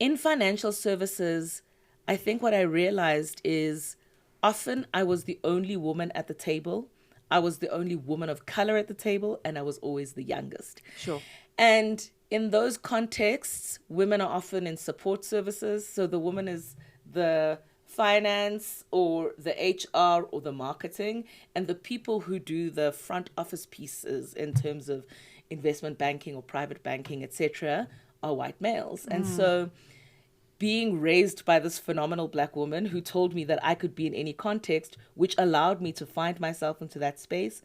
In financial services, I think what I realized is often I was the only woman at the table. I was the only woman of color at the table, and I was always the youngest. Sure. And in those contexts, women are often in support services. So the woman is the finance or the HR or the marketing, and the people who do the front office pieces in terms of investment banking or private banking, etc., are white males. And so being raised by this phenomenal black woman who told me that I could be in any context, which allowed me to find myself into that space,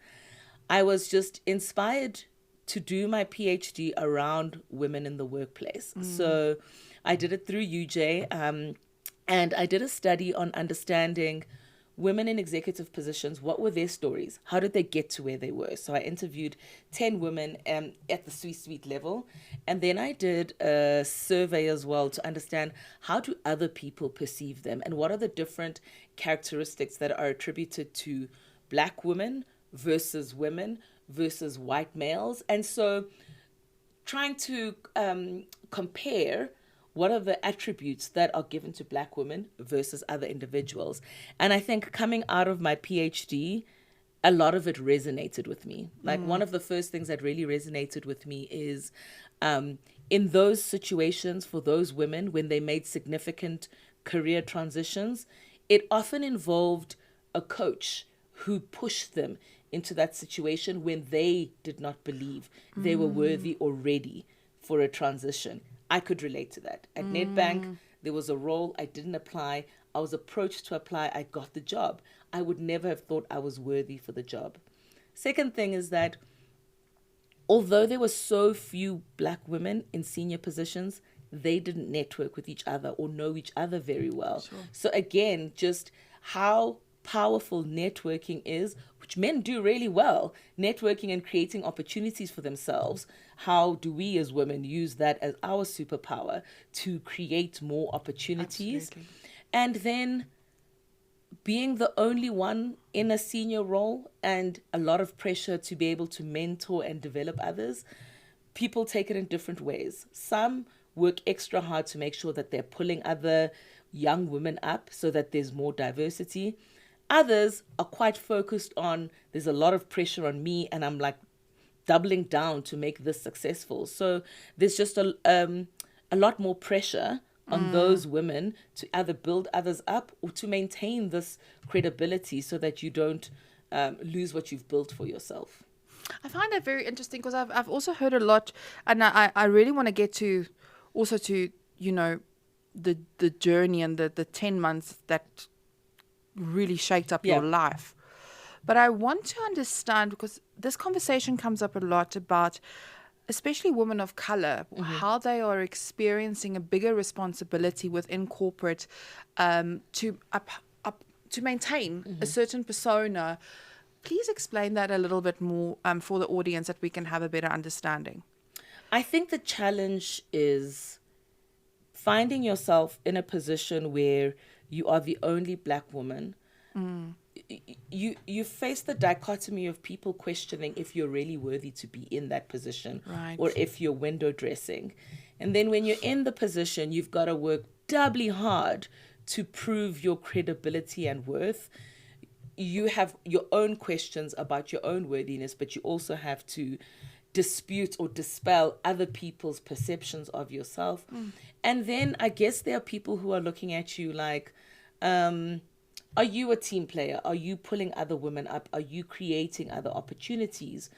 I was just inspired to do my PhD around women in the workplace. So I did it through UJ, and I did a study on understanding women in executive positions. What were their stories? How did they get to where they were? So I interviewed 10 women at the C-suite level. And then I did a survey as well to understand how do other people perceive them and what are the different characteristics that are attributed to black women versus women versus white males. And so trying to compare what are the attributes that are given to black women versus other individuals. And I think coming out of my PhD, a lot of it resonated with me. Like one of the first things that really resonated with me is in those situations for those women when they made significant career transitions, it often involved a coach who pushed them into that situation when they did not believe they were worthy or ready for a transition. I could relate to that. At Nedbank, there was a role, I didn't apply. I was approached to apply, I got the job. I would never have thought I was worthy for the job. Second thing is that although there were so few black women in senior positions, they didn't network with each other or know each other very well. Sure. So again, just how powerful networking is, which men do really well, networking and creating opportunities for themselves. How do we as women use that as our superpower to create more opportunities? Absolutely. And then being the only one in a senior role and a lot of pressure to be able to mentor and develop others, people take it in different ways. Some work extra hard to make sure that they're pulling other young women up so that there's more diversity. Others are quite focused on, there's a lot of pressure on me and I'm like doubling down to make this successful. So there's just a lot more pressure on those women to either build others up or to maintain this credibility so that you don't lose what you've built for yourself. I find that very interesting because I've also heard a lot, and I really want to get to also to, you know, the journey and the 10 months that really shaped up your life. But I want to understand, because this conversation comes up a lot about especially women of color, how they are experiencing a bigger responsibility within corporate to maintain a certain persona. Please explain that a little bit more for the audience that we can have a better understanding. I think the challenge is finding yourself in a position where you are the only black woman. You face the dichotomy of people questioning if you're really worthy to be in that position, right, or if you're window dressing. And then when you're in the position, you've got to work doubly hard to prove your credibility and worth. You have your own questions about your own worthiness, but you also have to dispute or dispel other people's perceptions of yourself. And then I guess there are people who are looking at you like, are you a team player? Are you pulling other women up? Are you creating other opportunities?